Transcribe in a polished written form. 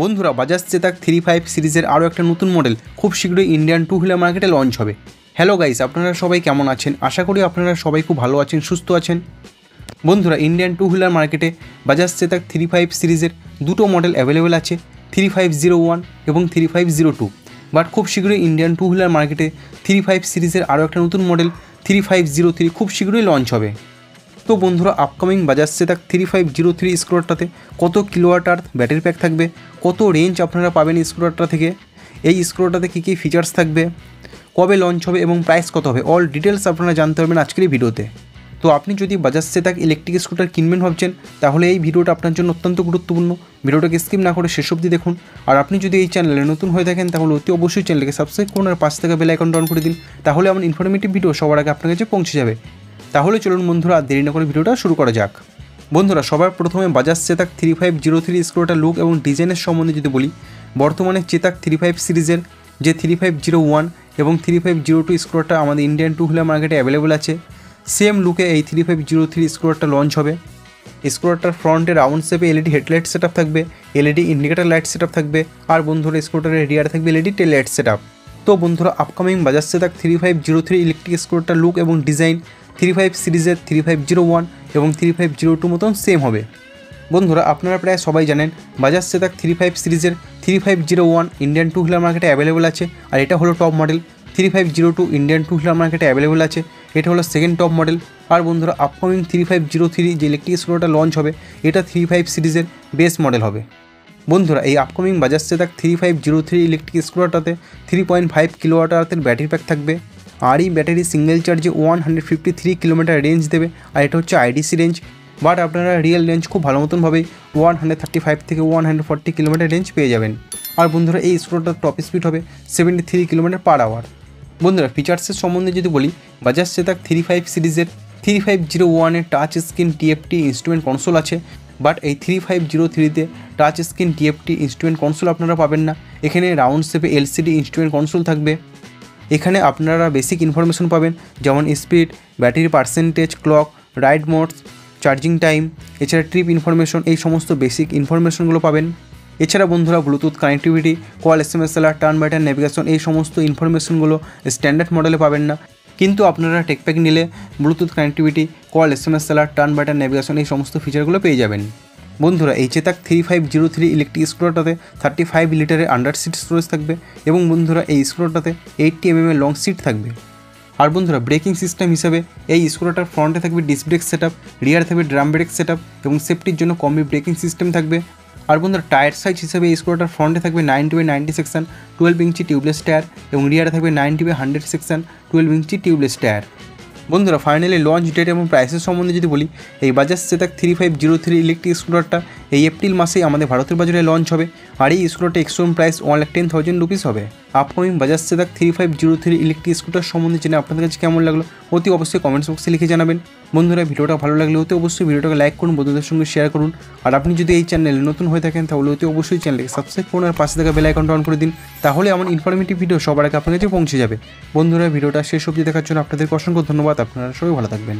বন্ধুরা বাজাজ চেতাক 35 সিরিজের আরও একটা নতুন মডেল খুব শীঘ্রই ইন্ডিয়ান টু হুইলার মার্কেটে লঞ্চ হবে। হ্যালো গাইস, আপনারা সবাই কেমন আছেন? আশা করি আপনারা সবাই খুব ভালো আছেন, সুস্থ আছেন। বন্ধুরা ইন্ডিয়ান টু হুইলার মার্কেটে বাজাজ চেতাক 35 সিরিজের দুটো মডেল অ্যাভেলেবেল আছে, 3501 এবং 3502। বাট খুব শীঘ্রই ইন্ডিয়ান টু হুইলার মার্কেটে 35 সিরিজের আরও একটা নতুন মডেল 3503 খুব শীঘ্রই লঞ্চ হবে। তো বন্ধুরা আপকামিং বাজাজ চেতাক 3503 স্কুটারটাতে কত কিলোওয়াট আওয়ার ব্যাটারি প্যাক থাকবে, কত রেঞ্জ আপনারা পাবেন এই স্কুটারটা থেকে, এই স্কুটারটাতে কী কী ফিচার্স থাকবে, কবে লঞ্চ হবে এবং প্রাইস কত হবে, অল ডিটেলস আপনারা জানতে পারবেন আজকের এই ভিডিওতে। তো আপনি যদি বাজাজ চেতাক ইলেকট্রিক স্কুটার কিনবেন ভাবছেন, তাহলে এই ভিডিওটা আপনার জন্য অত্যন্ত গুরুত্বপূর্ণ। ভিডিওটাকে স্কিপ না করে শেষ অবধি দেখুন। আর আপনি যদি এই চ্যানেলে নতুন হয়ে থাকেন তাহলে অতি অবশ্যই চ্যানেলকে সাবস্ক্রাইব করুন আর পাশ থেকে বেল আইকনটা অন করে দিন, তাহলে আমার ইনফরমেটিভ ভিডিও সবার আগে আপনার কাছে পৌঁছে যাবে। তাহলে চলুন বন্ধুরা আর দেরি না করে ভিডিওটা শুরু করা যাক। বন্ধুরা সবার প্রথমে বাজাজ চেতাক 3503 স্কুটার লুক এবং ডিজাইনের সম্বন্ধে যদি বলি, বর্তমানে চেতাক 35 সিরিজের যে 3501 এবং 3502 স্কুটারটা আমাদের ইন্ডিয়ান টু হুইলার মার্কেটে অ্যাভেলেবেল আছে, সেম লুকে এই 3503 স্কুটারটা লঞ্চ হবে। স্কুটারটার ফ্রন্টে রাউন্ড শেপে এলইডি হেডলাইট সেট আপ থাকবে, LED indicator light set up থাকবে, আর বন্ধুরা স্কুটারের রিয়ারে থাকবে এলইডি টেল লাইট সেট আপ। তো বন্ধুরা upcoming Bajaj Chetak 3503 electric স্কুটারটার look এবং ডিজাইন 35 সিরিজের 3501 এবং 3502 মতন সেম হবে। বন্ধুরা আপনারা প্রায় সবাই জানেন বাজাজ চেতাক 35 সিরিজের 3501 ইন্ডিয়ান টু হুইলার মার্কেটে অ্যাভেলেবেল আছে, আর এটা হলো top model. 3502 Indian to wheeler মার্কেটে অ্যাভেলেবেল আছে, এটা হলো সেকেন্ড টপ মডেল। আর বন্ধুরা আপকামিং 3503 যে ইলেকট্রিক স্কুটারটা লঞ্চ হবে, এটা 35 সিরিজের বেস মডেল হবে। বন্ধুরা এই আপকামিং বাজাজ চেতাক 3503 ইলেকট্রিক স্কুটারটাতে 3.5 কিলোওয়াট আওয়ারের ব্যাটারি প্যাক থাকবে, আর এই ব্যাটারি সিঙ্গেল চার্জে 153 কিলোমিটার রেঞ্জ দেবে, আর এটা হচ্ছে আইডিসি রেঞ্জ। বাট আপনারা রিয়েল রেঞ্জ খুব ভালো মতনভাবেই 135 থেকে 140 কিলোমিটার রেঞ্জ পেয়ে যাবেন। আর বন্ধুরা এই স্কুটারটার টপ স্পিড হবে 73 কিলোমিটার পার আওয়ার। বন্ধুরা ফিচার্সের সম্বন্ধে যদি বলি, বাজাজ চেতাক 35 সিরিজের 3501-এ touch screen TFT instrument console আছে, বাট এই 3503-তে touch screen TFT instrument console আপনারা পাবেন না। এখানে রাউন্ড শেপে এলসিডি ইনস্ট্রুমেন্ট কনসোল থাকবে। এখানে আপনারা বেসিক ইনফরমেশন পাবেন, যেমন speed, battery percentage, clock, ride modes, charging time, এছাড়া ট্রিপ ইনফরমেশন, এই সমস্ত বেসিক ইনফরমেশনগুলো পাবেন। এছাড়া বন্ধুরা Bluetooth connectivity, call, SMS alert, turn by turn navigation, এই সমস্ত ইনফরমেশনগুলো স্ট্যান্ডার্ড মডেলে পাবেন না। কিন্তু আপনারা টেকপ্যাক নিলে Bluetooth connectivity, call, SMS alert, turn by turn navigation, এই সমস্ত ফিচারগুলো পেয়ে যাবেন। বন্ধুরা এই চেতাক 3503 ইলেকট্রিক স্কুটারটাতে 35 লিটারের আন্ডার সিট স্টোরেজ থাকবে, এবং বন্ধুরা এই স্কুটারটাতে 80 mm লং সিট থাকবে। আর বন্ধুরা ব্রেকিং সিস্টেম হিসাবে এই স্কুটারটার ফ্রন্টে থাকবে ডিস্ক ব্রেক সেট আপ, রিয়ার থাকবে ড্রাম ব্রেক সেট আপ এবং সেফটির জন্য কম্বি ব্রেকিং সিস্টেম থাকবে। আর বন্ধুরা টায়ার সাইজ হিসাবে এই স্কুটারটার ফ্রন্টে থাকবে 90/90 সেকশন 12 ইঞ্চি টিউবলেস টায়ার, এবং রিয়ারে থাকবে 90/100 সেকশন 12 ইঞ্চি টিউবলেস টায়ার। বন্ধুরা ফাইনালি লঞ্চ ডেট এবং প্রাইসের সম্বন্ধে যদি বলি, এই বাজাজ চেতাক 3503 ইলেকট্রিক স্কুটারটা এই এপ্রিল মাসেই আমাদের ভারতের বাজারে লঞ্চ হবে, আর এই স্কুটারটা এক্সশোরুম প্রাইস 1,10,000 রুপিস হবে। Upcoming Bajaj Chetak 3503 electric scooter সম্বন্ধে জেনে আপনাদের কাছে কেমন লাগলো অতি অবশ্যই কমেন্টস বক্সে লিখে জানাবেন। বন্ধুরা ভিডিওটা ভালো লাগলে অতি অবশ্যই ভিডিওটাকে লাইক করুন, বন্ধুদের সঙ্গে শেয়ার করুন। আর আপনি যদি এই চ্যানেলে নতুন হয়ে থাকেন তাহলে অতি অবশ্যই চ্যানেলকে সাবস্ক্রাইব করুন আর পাশে থাকা বেল আইকনটা অন করে দিন, তাহলে আমার ইনফরমেটিভ ভিডিও সবার আগে আপনার কাছে পৌঁছে যাবে। বন্ধুরা ভিডিওটা শেষ অবধি দেখার জন্য আপনাদেরকে অসংখ্য ধন্যবাদ। আপনারা সবাই ভালো থাকবেন।